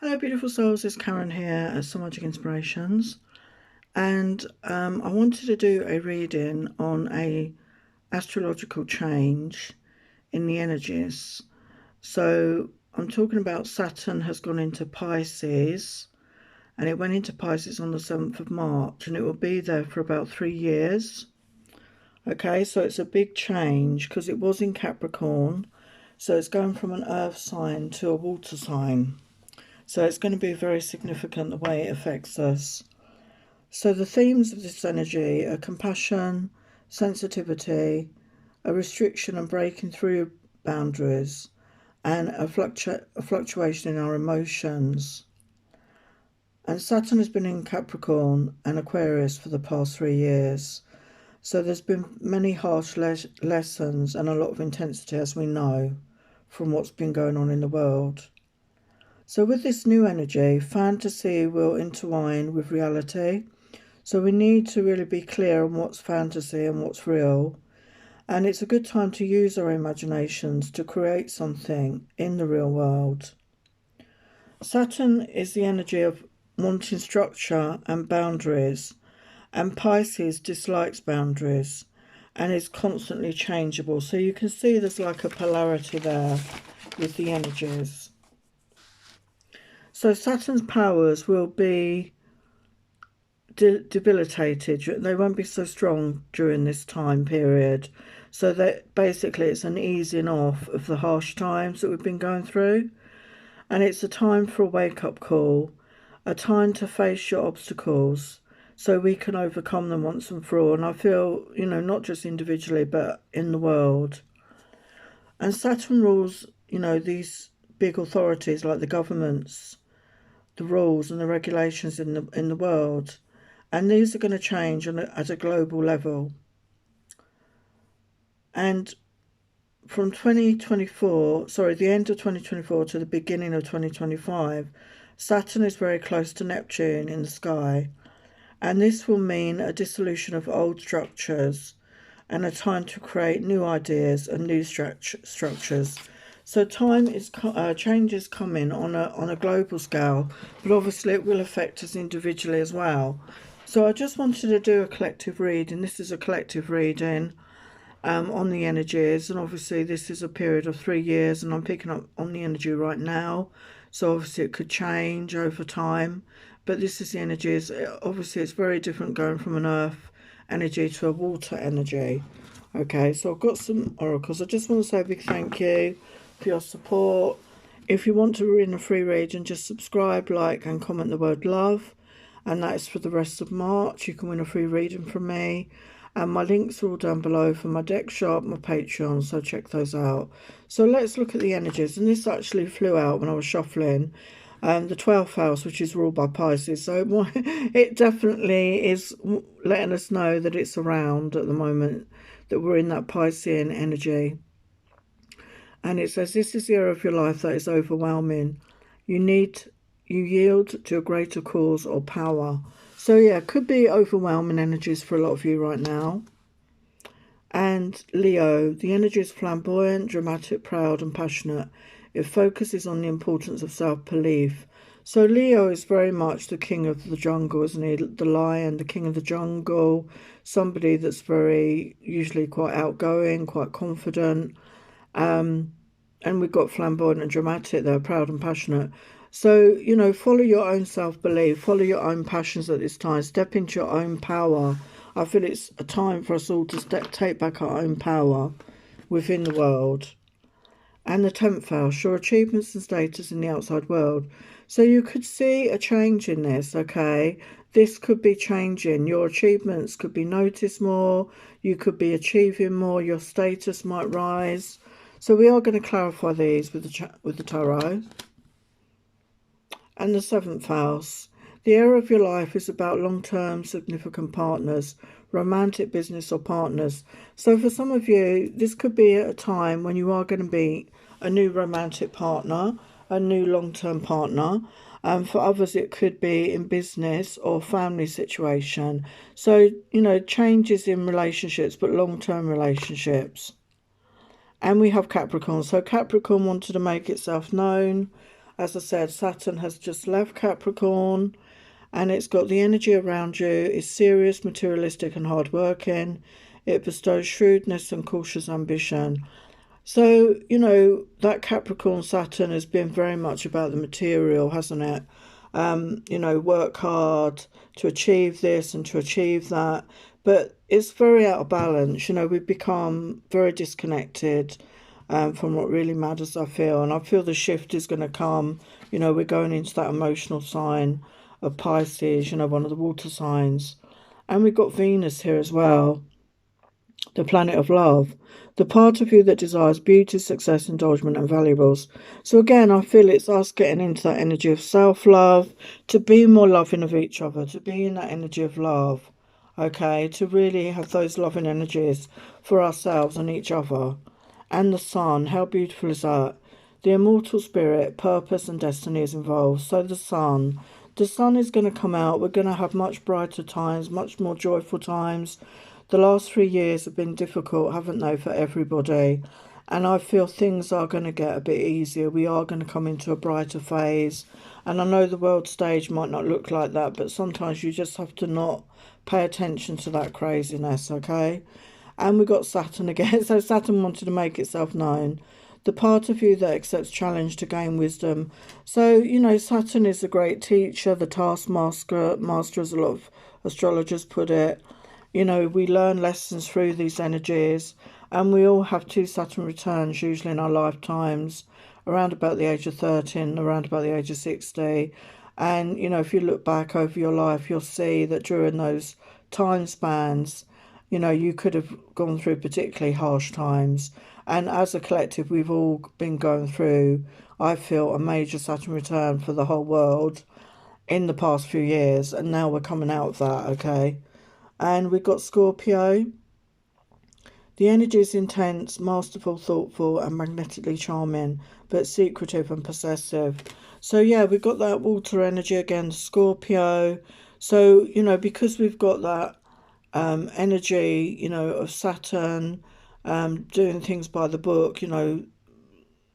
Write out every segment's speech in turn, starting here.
Hello beautiful souls, it's Karen here at Some Magic Inspirations, and I wanted to do a reading on a astrological change in the energies. So I'm talking about Saturn has gone into Pisces, and it went into Pisces on the 7th of March, and it will be there for about 3 years. Okay, so it's a big change because it was in Capricorn, so it's going from an earth sign to a water sign. So it's going to be very significant the way it affects us. So the themes of this energy are compassion, sensitivity, a restriction and breaking through boundaries, and a fluctuation in our emotions. And Saturn has been in Capricorn and Aquarius for the past 3 years. So there's been many harsh lessons and a lot of intensity, as we know, from what's been going on in the world. So with this new energy, fantasy will intertwine with reality. So we need to really be clear on what's fantasy and what's real. And it's a good time to use our imaginations to create something in the real world. Saturn is the energy of wanting structure and boundaries. And Pisces dislikes boundaries and is constantly changeable. So you can see there's like a polarity there with the energies. So Saturn's powers will be debilitated. They won't be so strong during this time period. So that basically it's an easing off of the harsh times that we've been going through. And it's a time for a wake-up call, a time to face your obstacles so we can overcome them once and for all. And I feel, not just individually, but in the world. And Saturn rules, these big authorities like the governments, the rules and the regulations in the world, and these are going to change at a global level. And from the end of 2024 to the beginning of 2025, Saturn is very close to Neptune in the sky, and this will mean a dissolution of old structures and a time to create new ideas and new structures. So change is coming on a global scale, but obviously it will affect us individually as well. So I just wanted to do a collective reading. This is a collective reading on the energies, and obviously this is a period of 3 years, and I'm picking up on the energy right now. So obviously it could change over time, but this is the energies. Obviously it's very different going from an earth energy to a water energy. Okay, so I've got some oracles. I just want to say a big thank you for your support. If you want to win a free reading, just subscribe, like and comment the word love, and that is for the rest of March. You can win a free reading from me, and my links are all down below for my deck shop, my Patreon, so check those out. So let's look at the energies, and this actually flew out when I was shuffling. The 12th house, which is ruled by Pisces, so it definitely is letting us know that it's around at the moment, that we're in that Piscean energy. And it says, this is the area of your life that is overwhelming. You yield to a greater cause or power. So yeah, could be overwhelming energies for a lot of you right now. And Leo, the energy is flamboyant, dramatic, proud and passionate. It focuses on the importance of self-belief. So Leo is very much the king of the jungle, isn't he? The lion, the king of the jungle. Somebody that's usually quite outgoing, quite confident. And we've got flamboyant and dramatic there, proud and passionate. So, follow your own self-belief, follow your own passions at this time, step into your own power. I feel it's a time for us all to take back our own power within the world. And the 10th house, your achievements and status in the outside world. So you could see a change in this, okay? This could be changing. Your achievements could be noticed more. You could be achieving more. Your status might rise. So we are going to clarify these with the tarot. And the 7th house. The area of your life is about long-term significant partners, romantic, business or partners. So for some of you, this could be at a time when you are going to meet a new romantic partner, a new long-term partner. For others, it could be in business or family situation. So, changes in relationships, but long-term relationships. And we have Capricorn. So Capricorn wanted to make itself known. As I said, Saturn has just left Capricorn, and it's got the energy around you. It's serious, materialistic, and hardworking. It bestows shrewdness and cautious ambition. So, you know, that Capricorn Saturn has been very much about the material, hasn't it? You know, work hard to achieve this and to achieve that. But it's very out of balance. You know, we've become very disconnected from what really matters, I feel. And I feel the shift is going to come. You know, we're going into that emotional sign of Pisces, you know, one of the water signs. And we've got Venus here as well, the planet of love, the part of you that desires beauty, success, indulgence, and valuables. So again, I feel it's us getting into that energy of self-love, to be more loving of each other, to be in that energy of love, okay, to really have those loving energies for ourselves and each other. And the sun, how beautiful is that? The immortal spirit, purpose and destiny is involved. So the sun is going to come out. We're going to have much brighter times, much more joyful times. The last 3 years have been difficult, haven't they, for everybody? And I feel things are going to get a bit easier. We are going to come into a brighter phase. And I know the world stage might not look like that, but sometimes you just have to not pay attention to that craziness, okay? And we got Saturn again. So Saturn wanted to make itself known. The part of you that accepts challenge to gain wisdom. So, you know, Saturn is a great teacher, the taskmaster, as a lot of astrologers put it. You know, we learn lessons through these energies, and we all have 2 Saturn returns usually in our lifetimes, around about the age of 13, around about the age of 60. And, you know, if you look back over your life, you'll see that during those time spans, you know, you could have gone through particularly harsh times. And as a collective, we've all been going through, I feel, a major Saturn return for the whole world in the past few years. And now we're coming out of that, okay? And we've got Scorpio. The energy is intense, masterful, thoughtful, and magnetically charming, but secretive and possessive. So, yeah, we've got that water energy again, Scorpio. So, you know, because we've got that energy, you know, of Saturn doing things by the book, you know,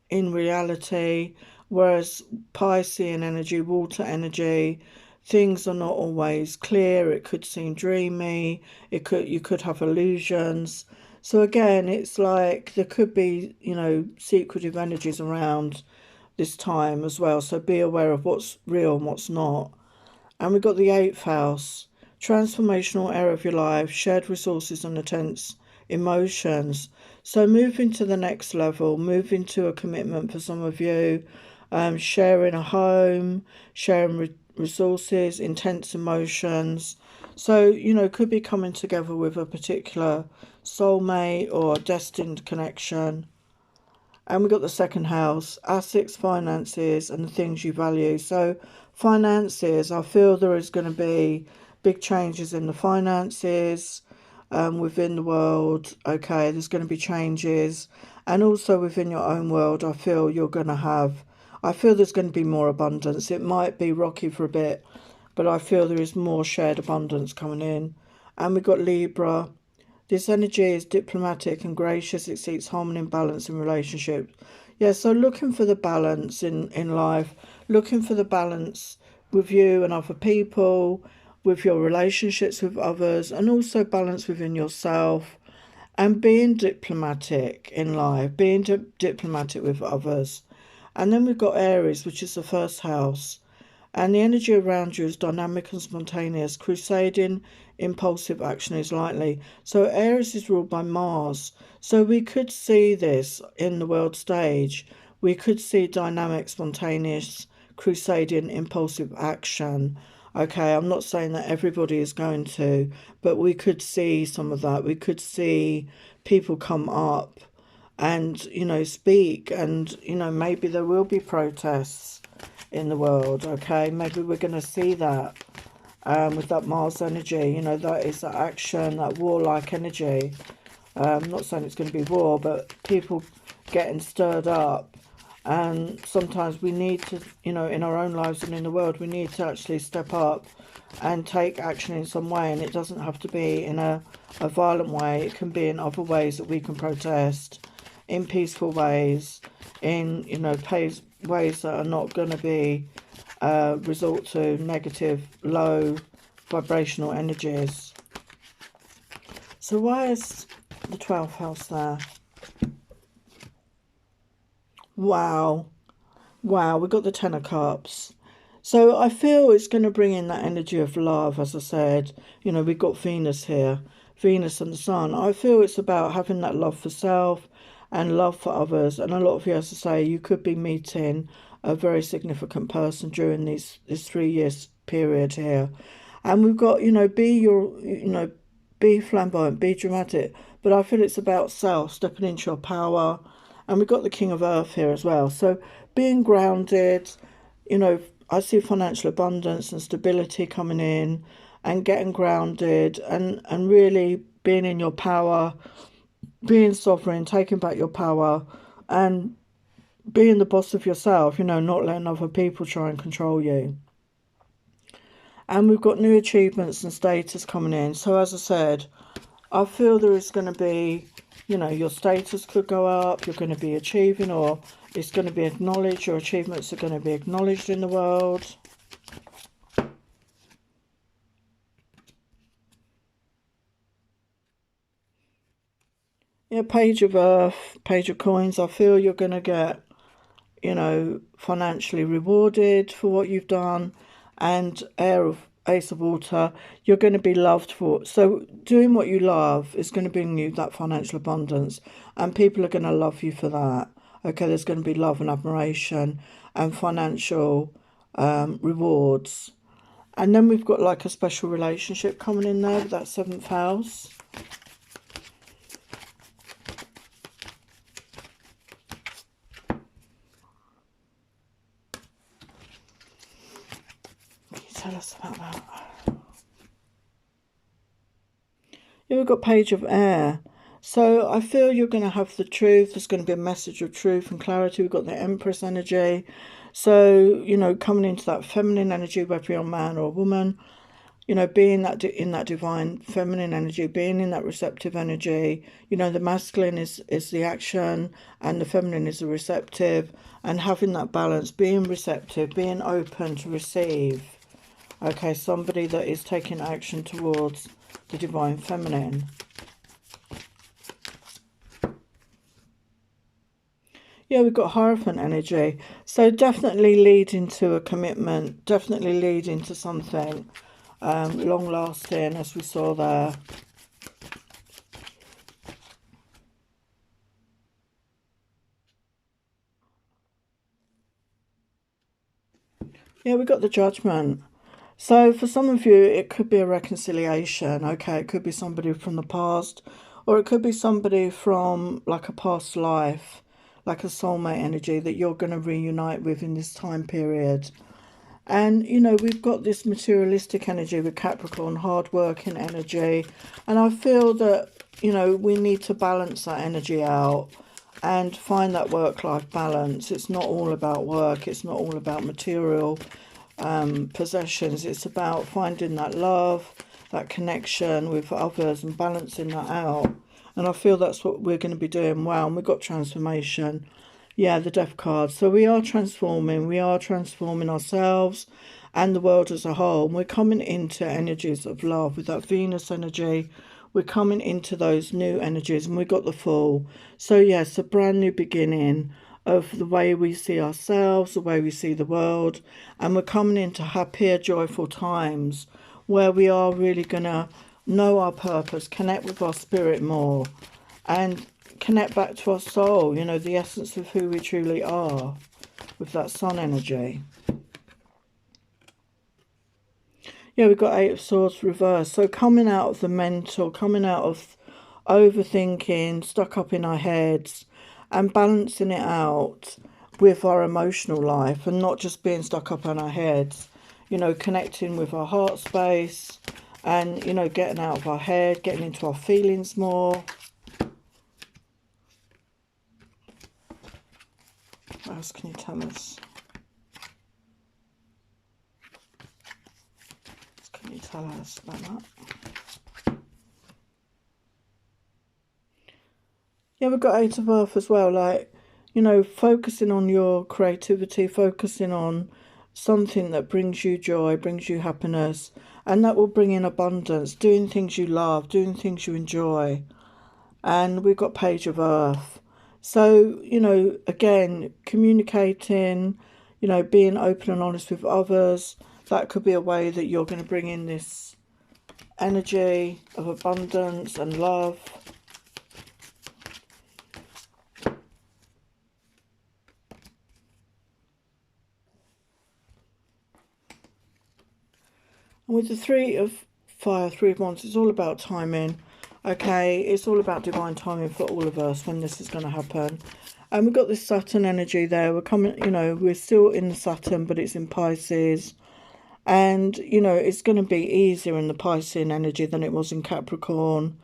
in reality, whereas Piscean energy, water energy, things are not always clear. It could seem dreamy. You could have illusions. So again, it's like there could be, you know, secretive energies around this time as well. So be aware of what's real and what's not. And we've got the 8th house, transformational area of your life, shared resources and intense emotions. So moving to the next level, moving to a commitment for some of you, sharing a home, sharing resources, intense emotions. So, you know, could be coming together with a particular soulmate or destined connection. And we've got the 2nd house, assets, finances, and the things you value. So finances, I feel there is going to be big changes in the finances within the world. Okay, there's going to be changes. And also within your own world, I feel there's going to be more abundance. It might be rocky for a bit, but I feel there is more shared abundance coming in. And we've got Libra. This energy is diplomatic and gracious. It seeks harmony and balance in relationships. Yeah, so looking for the balance in life, looking for the balance with you and other people, with your relationships with others, and also balance within yourself, and being diplomatic in life, being diplomatic with others. And then we've got Aries, which is the 1st house. And the energy around you is dynamic and spontaneous. Crusading, impulsive action is likely. So Aries is ruled by Mars. So we could see this in the world stage. We could see dynamic, spontaneous, crusading, impulsive action. Okay, I'm not saying that everybody is going to, but we could see some of that. We could see people come up and, you know, speak, and, you know, maybe there will be protests in the world. Okay, maybe we're going to see that with that Mars energy. You know, that is that action, that warlike energy. I'm not saying it's going to be war, but people getting stirred up. And sometimes we need to, you know, in our own lives and in the world, we need to actually step up and take action in some way. And it doesn't have to be in a violent way. It can be in other ways that we can protest, in peaceful ways, in, you know, ways that are not going to be resort to negative, low vibrational energies. So why is the 12th house there? Wow. Wow, we've got the Ten of Cups. So I feel it's going to bring in that energy of love, as I said. You know, we've got Venus here, Venus and the Sun. I feel it's about having that love for self and love for others. And a lot of you, as I say, you could be meeting a very significant person during this 3 years period here. And we've got, you know, be flamboyant, be dramatic. But I feel it's about self, stepping into your power. And we've got the King of Earth here as well. So being grounded, you know, I see financial abundance and stability coming in and getting grounded and really being in your power, being sovereign, taking back your power and being the boss of yourself, you know, not letting other people try and control you. And we've got new achievements and status coming in. So as I said, I feel there is going to be, you know, your status could go up, you're going to be achieving, or it's going to be acknowledged, your achievements are going to be acknowledged in the world. Yeah, Page of Earth, Page of Coins. I feel you're going to get, you know, financially rewarded for what you've done. And Ace of Water, you're going to be loved for. So doing what you love is going to bring you that financial abundance. And people are going to love you for that. Okay, there's going to be love and admiration and financial rewards. And then we've got like a special relationship coming in there with that 7th house. Can you tell us about that? Yeah, we've got Page of Air. So I feel you're going to have the truth. There's going to be a message of truth and clarity. We've got the Empress energy. So, you know, coming into that feminine energy, whether you're a man or a woman, you know, being that in that divine feminine energy, being in that receptive energy. You know, the masculine is the action and the feminine is the receptive, and having that balance, being receptive, being open to receive. Okay, somebody that is taking action towards the divine feminine. Yeah, we've got Hierophant energy. So definitely leading to a commitment, definitely leading to something long lasting, as we saw there. Yeah, we've got the Judgment. So for some of you, it could be a reconciliation. Okay, it could be somebody from the past, or it could be somebody from like a past life, like a soulmate energy that you're going to reunite with in this time period. And, you know, we've got this materialistic energy with Capricorn, hard-working energy. And I feel that, you know, we need to balance that energy out and find that work-life balance. It's not all about work. It's not all about material possessions. It's about finding that love, that connection with others and balancing that out. And I feel that's what we're going to be doing well. And we've got transformation. Yeah, the Death card. So we are transforming ourselves and the world as a whole. And we're coming into energies of love with that Venus energy. We're coming into those new energies, and we got the Fool. So yes, a brand new beginning of the way we see ourselves, the way we see the world. And we're coming into happier, joyful times where we are really going to know our purpose, connect with our spirit more, and connect back to our soul, you know, the essence of who we truly are with that Sun energy. Yeah, we've got 8 of Swords reversed. So coming out of the mental, coming out of overthinking, stuck up in our heads, and balancing it out with our emotional life and not just being stuck up in our heads, you know, connecting with our heart space and, you know, getting out of our head, getting into our feelings more. What else can you tell us? What can you tell us about that? Yeah, we've got 8 of Earth as well. Like, you know, focusing on your creativity, focusing on something that brings you joy, brings you happiness, and that will bring in abundance, doing things you love, doing things you enjoy. And we've got Page of Earth. So, you know, again, communicating, you know, being open and honest with others, that could be a way that you're going to bring in this energy of abundance and love. And with the Three of Fire, Three of Wands, it's all about timing. Okay, it's all about divine timing for all of us when this is going to happen. And we've got this Saturn energy there. We're coming, you know, we're still in the Saturn, but it's in Pisces. And, you know, it's going to be easier in the Piscean energy than it was in Capricorn.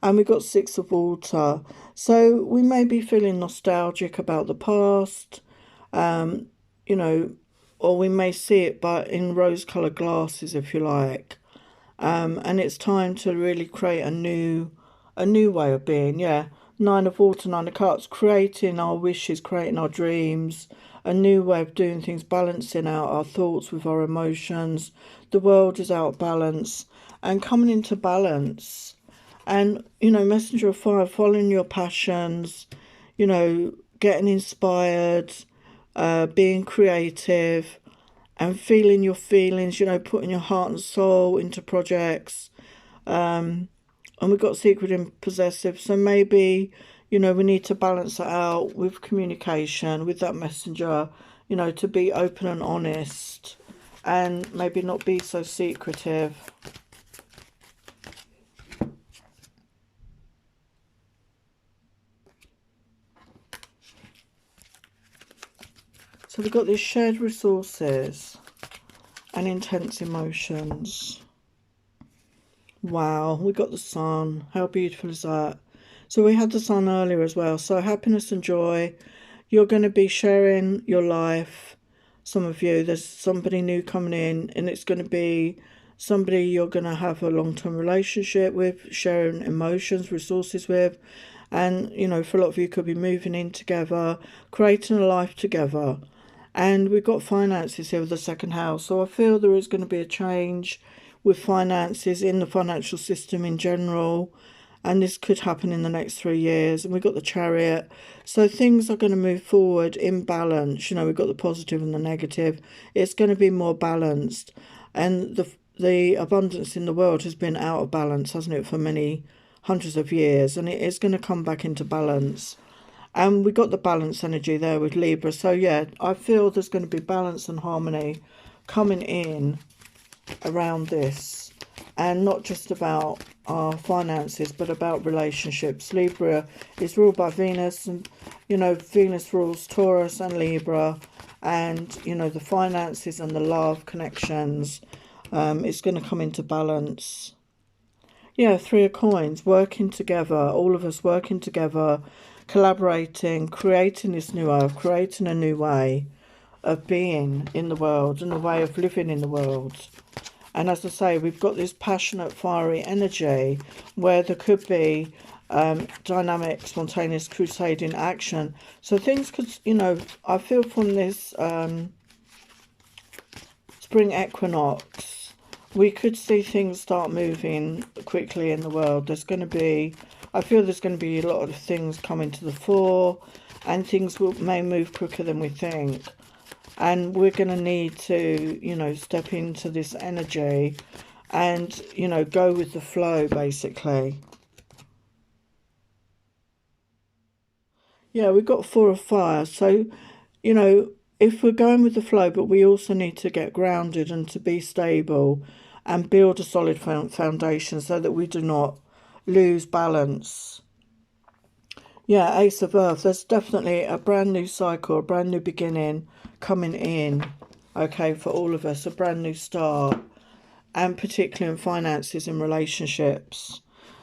And we've got Six of Water. So we may be feeling nostalgic about the past, you know, or we may see it but in rose-coloured glasses, if you like. And it's time to really create a new way of being. Yeah, Nine of Water, Nine of Cups, creating our wishes, creating our dreams, a new way of doing things, balancing out our thoughts with our emotions. The world is out of balance and coming into balance. And, you know, Messenger of Fire, following your passions, you know, getting inspired, being creative, and feeling your feelings, you know, putting your heart and soul into projects. And we've got Secret and Possessive. So maybe, you know, we need to balance that out with communication, with that messenger, you know, to be open and honest and maybe not be so secretive. So we've got these shared resources and intense emotions. Wow, we got the Sun. How beautiful is that? So we had the Sun earlier as well. So happiness and joy. You're going to be sharing your life. Some of you, there's somebody new coming in, and it's going to be somebody you're going to have a long-term relationship with, sharing emotions, resources with. And, you know, for a lot of you, could be moving in together, creating a life together. And we've got finances here with the second house. So I feel there is going to be a change with finances in the financial system in general. And this could happen in the next 3 years. And we've got the Chariot. So things are going to move forward in balance. You know, we've got the positive and the negative. It's going to be more balanced. And the abundance in the world has been out of balance, hasn't it, for many hundreds of years. And it is going to come back into balance. And we got the balance energy there with Libra. So, yeah, I feel there's going to be balance and harmony coming in around this. And not just about our finances, but about relationships. Libra is ruled by Venus. And, you know, Venus rules Taurus and Libra. And, you know, the finances and the love connections. It's going to come into balance. Yeah, Three of Coins, working together. All of us working together, collaborating, creating this new earth, creating a new way of being in the world and a way of living in the world. And as I say, we've got this passionate, fiery energy where there could be dynamic, spontaneous, crusading action. So things could, you know, I feel from this spring equinox, we could see things start moving quickly in the world. There's going to be, I feel there's going to be a lot of things coming to the fore, and things may move quicker than we think. And we're going to need to, you know, step into this energy and, you know, go with the flow, basically. Yeah, we've got Four of Fire. So, you know, if we're going with the flow, but we also need to get grounded and to be stable and build a solid foundation so that we do not lose balance. Yeah, Ace of Earth. There's definitely a brand new cycle, a brand new beginning coming in, okay, for all of us, a brand new start, and particularly in finances and relationships.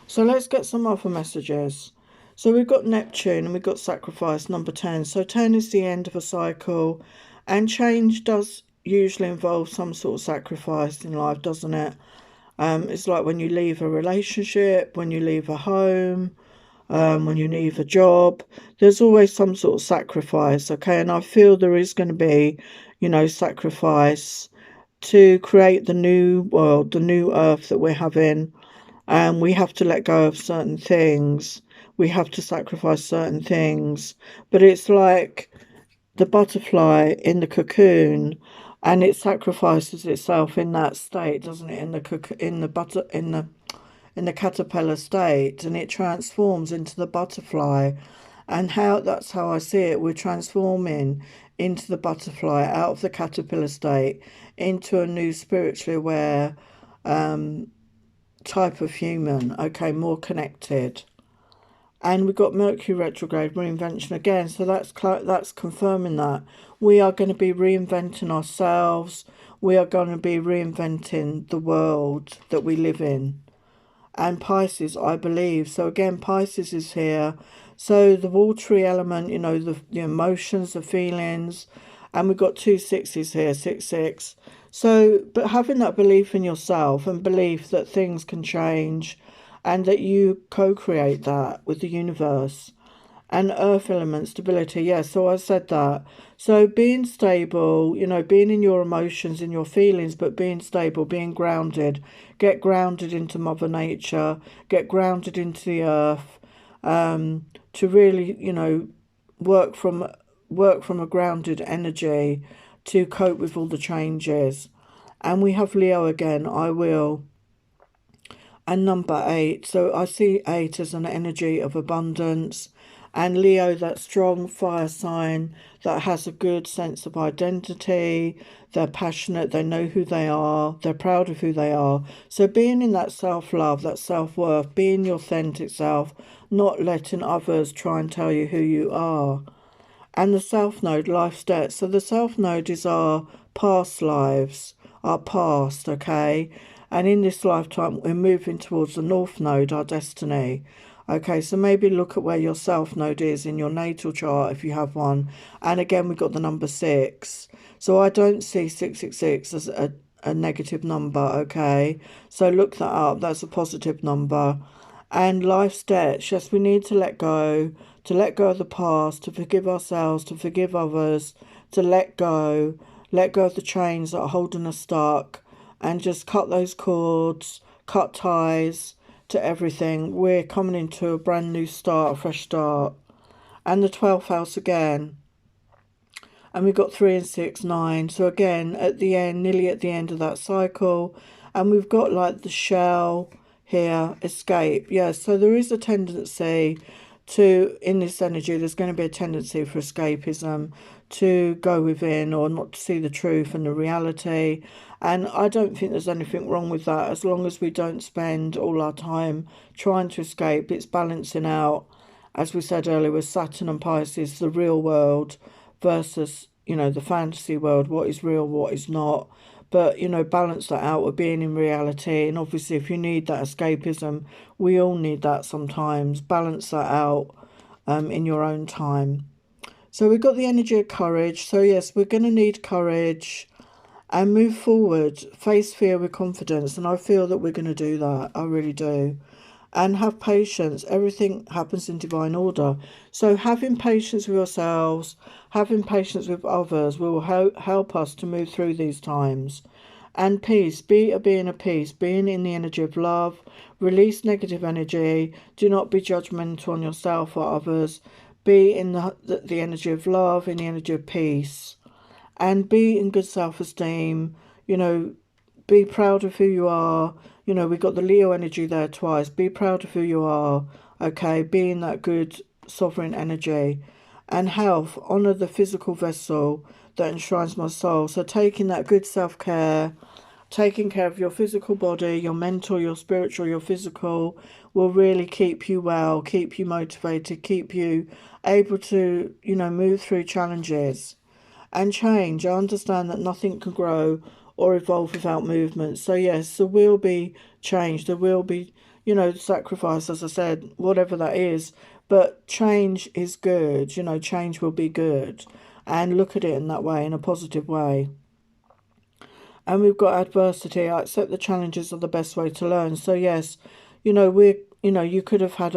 So let's get some other messages. So we've got Neptune and we've got sacrifice, number 10. So 10 is the end of a cycle, and change does usually involve some sort of sacrifice in life, doesn't it? It's like when you leave a relationship, when you leave a home, when you leave a job. There's always some sort of sacrifice, okay? And I feel there is going to be, sacrifice to create the new world, the new earth that we're having. And we have to let go of certain things. We have to sacrifice certain things. But it's like the butterfly in the cocoon, and it sacrifices itself in that state, doesn't it? In the caterpillar state, and it transforms into the butterfly. And that's how I see it. We're transforming into the butterfly, out of the caterpillar state into a new spiritually aware type of human, okay, more connected. And we've got Mercury retrograde, reinvention again. So that's confirming that we are going to be reinventing ourselves. We are going to be reinventing the world that we live in. And Pisces, I believe. So again, Pisces is here. So the watery element, the emotions, the feelings. And we've got 2 sixes here, 6. So, but having that belief in yourself and belief that things can change and that you co-create that with the universe. And earth element, stability, yeah, so I said that. So being stable, being in your emotions, in your feelings, but being stable, being grounded. Get grounded into Mother Nature, get grounded into the earth, to really, work from a grounded energy to cope with all the changes. And we have Leo again, I will. And number 8, so I see 8 as an energy of abundance. And Leo, that strong fire sign that has a good sense of identity. They're passionate, they know who they are, they're proud of who they are. So being in that self-love, that self-worth, being your authentic self, not letting others try and tell you who you are. And the South Node, life's debt. So the South Node is our past lives, our past, okay? And in this lifetime, we're moving towards the North Node, our destiny. Okay, so maybe look at where your South Node is in your natal chart, if you have one. And again, we've got the number 6. So I don't see 666 as a negative number, okay? So look that up. That's a positive number. And life's debts, yes, we need to let go of the past, to forgive ourselves, to forgive others, to let go of the chains that are holding us stuck, and just cut those cords, cut ties to everything. We're coming into a brand new start, a fresh start. And the 12th house again. And we've got 3 and 6, 9. So again, at the end, nearly at the end of that cycle. And we've got like the shell here, escape. Yeah, so there is a tendency in this energy, there's going to be a tendency for escapism, to go within or not to see the truth and the reality. And I don't think there's anything wrong with that, as long as we don't spend all our time trying to escape. It's balancing out, as we said earlier, with Saturn and Pisces, the real world versus, the fantasy world, what is real, what is not. But, balance that out with being in reality. And obviously, if you need that escapism, we all need that sometimes. Balance that out in your own time. So we've got the energy of courage. So yes, we're going to need courage and move forward. Face fear with confidence. And I feel that we're going to do that. I really do. And have patience. Everything happens in divine order. So having patience with ourselves, having patience with others will help us to move through these times. And peace, be a being of peace, being in the energy of love. Release negative energy. Do not be judgmental on yourself or others. Be in the energy of love, in the energy of peace. And be in good self-esteem. Be proud of who you are. We've got the Leo energy there twice. Be proud of who you are. Okay, be in that good sovereign energy. And health, honour the physical vessel that enshrines my soul. So taking that good self-care, taking care of your physical body, your mental, your spiritual, your physical, will really keep you well, keep you motivated, keep you able to, move through challenges and change. I understand that nothing can grow or evolve without movement. So yes, there will be change. There will be, sacrifice, as I said, whatever that is. But change is good. Change will be good. And look at it in that way, in a positive way. And we've got adversity. I accept the challenges are the best way to learn. So yes, you could have had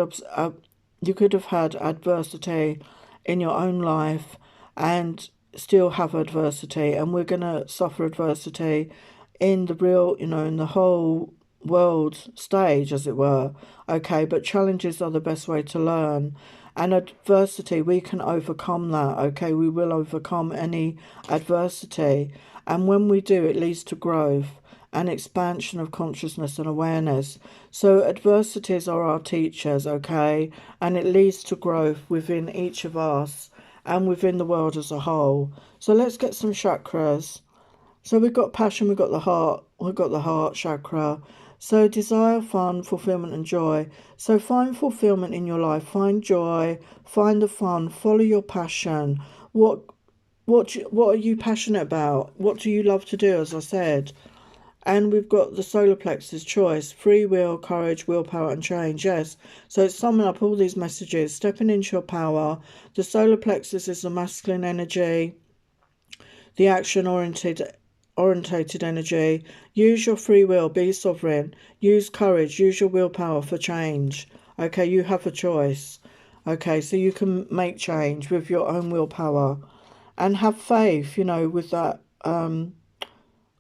You could have had adversity in your own life and still have adversity, and we're going to suffer adversity in the real, in the whole world stage, as it were. Okay, but challenges are the best way to learn. And adversity, we can overcome that. Okay, we will overcome any adversity. And when we do, it leads to growth and expansion of consciousness and awareness. So adversities are our teachers, okay? And it leads to growth within each of us and within the world as a whole. So let's get some chakras. So we've got passion, we've got the heart chakra. So desire, fun, fulfillment and joy. So find fulfillment in your life, find joy, find the fun, follow your passion. What are you passionate about? What do you love to do, as I said? And we've got the solar plexus, choice, free will, courage, willpower and change. Yes. So it's summing up all these messages, stepping into your power. The solar plexus is the masculine energy, the action orientated energy. Use your free will, be sovereign. Use courage, use your willpower for change. Okay, you have a choice. Okay, so you can make change with your own willpower. And have faith, with that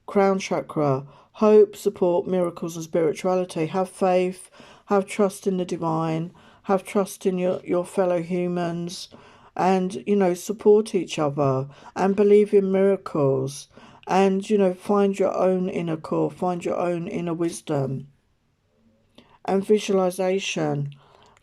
crown chakra. Hope, support, miracles and spirituality. Have faith, have trust in the divine, have trust in your fellow humans, and support each other and believe in miracles, and find your own inner core, find your own inner wisdom. And visualization,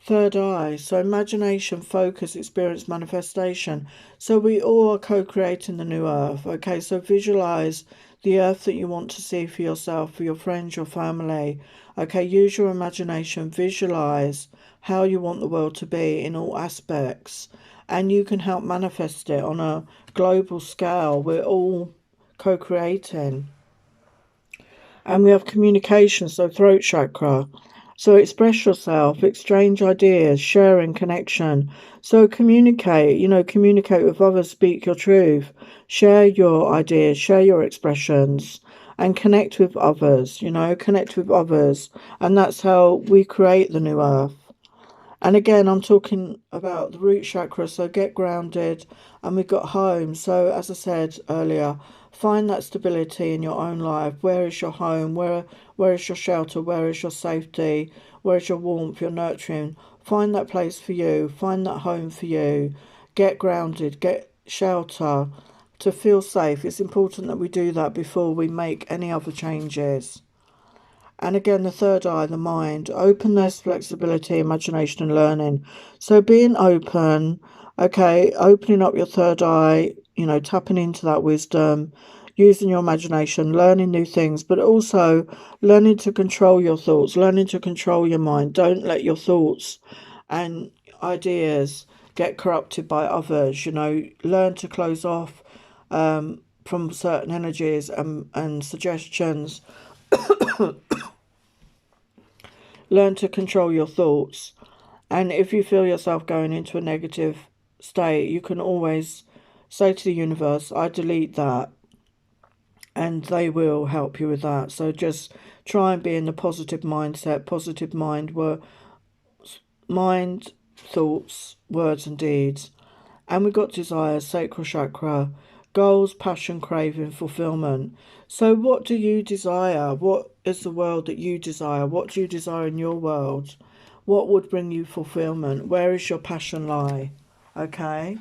third eye, so imagination, focus, experience, manifestation. So we all are co-creating the new earth. Okay, so visualize the earth that you want to see for yourself, for your friends, your family. Okay, use your imagination, visualize how you want the world to be in all aspects, and you can help manifest it on a global scale. We're all co-creating. And we have communication, so throat chakra. So express yourself, exchange ideas, sharing, connection. So communicate, communicate with others, speak your truth, share your ideas, share your expressions, and connect with others, connect with others. And that's how we create the new earth. And again, I'm talking about the root chakra, so get grounded. And we've got home. So as I said earlier, find that stability in your own life. Where is your home? Where is your shelter? Where is your safety? Where is your warmth, your nurturing? Find that place for you. Find that home for you. Get grounded, get shelter to feel safe. It's important that we do that before we make any other changes. And again, the third eye, the mind, openness, flexibility, imagination and learning. So being open, okay, opening up your third eye, tapping into that wisdom, using your imagination, learning new things, but also learning to control your thoughts, learning to control your mind. Don't let your thoughts and ideas get corrupted by others, learn to close off from certain energies and suggestions. Learn to control your thoughts. And if you feel yourself going into a negative state, you can always say to the universe, I delete that. And they will help you with that. So just try and be in the positive mindset, positive mind, thoughts, words and deeds. And we've got desires, sacral chakra, goals, passion, craving, fulfillment. So what do you desire? What is the world that you desire? What do you desire in your world? What would bring you fulfillment? Where is your passion lie? Okay,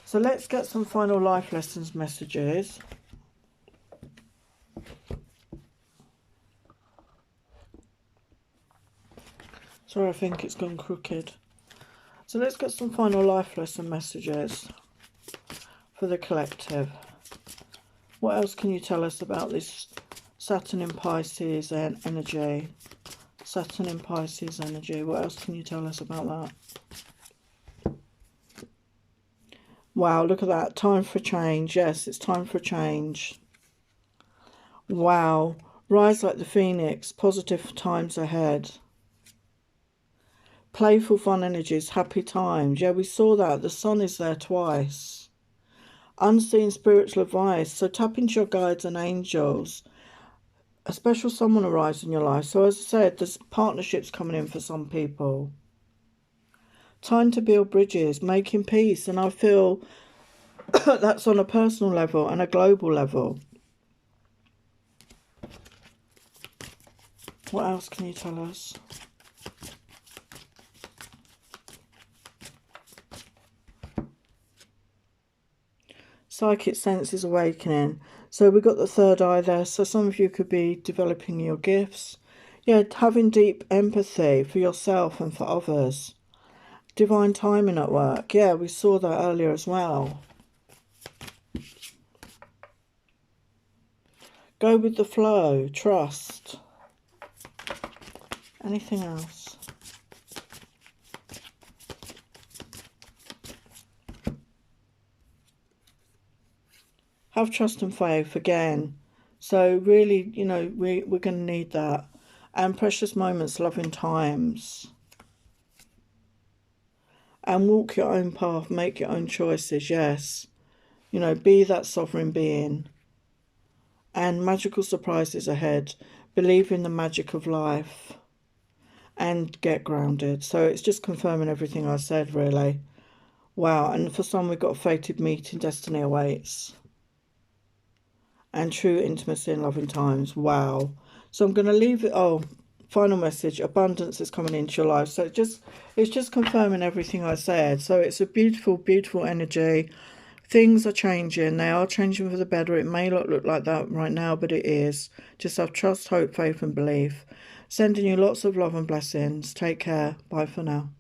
so let's get some final life lessons messages. Sorry, I think it's gone crooked. So let's get some final life lesson messages for the collective. What else can you tell us about this Saturn in Pisces energy? Saturn in Pisces energy. What else can you tell us about that? Wow, look at that. Time for change. Yes, it's time for change. Wow. Rise like the phoenix. Positive times ahead. Playful fun energies. Happy times. Yeah, we saw that. The sun is there twice. Unseen spiritual advice. So tap into your guides and angels. A special someone arrives in your life. So as I said, there's partnerships coming in for some people. Time to build bridges, making peace. And I feel that's on a personal level and a global level. What else can you tell us? Psychic senses awakening. So we've got the third eye there. So some of you could be developing your gifts. Yeah, having deep empathy for yourself and for others. Divine timing at work. Yeah, we saw that earlier as well. Go with the flow. Trust. Anything else? Have trust and faith again. So really, you know, we're going to need that. And precious moments, loving times. And walk your own path, make your own choices, yes. You know, be that sovereign being. And magical surprises ahead. Believe in the magic of life. And get grounded. So it's just confirming everything I said, really. Wow, and for some we've got a fated meeting, destiny awaits. And true intimacy and loving times. Wow. So I'm going to leave it. Oh, final message. Abundance is coming into your life. So it's just confirming everything I said. So it's a beautiful, beautiful energy. Things are changing. They are changing for the better. It may not look like that right now, but it is. Just have trust, hope, faith and belief. Sending you lots of love and blessings. Take care. Bye for now.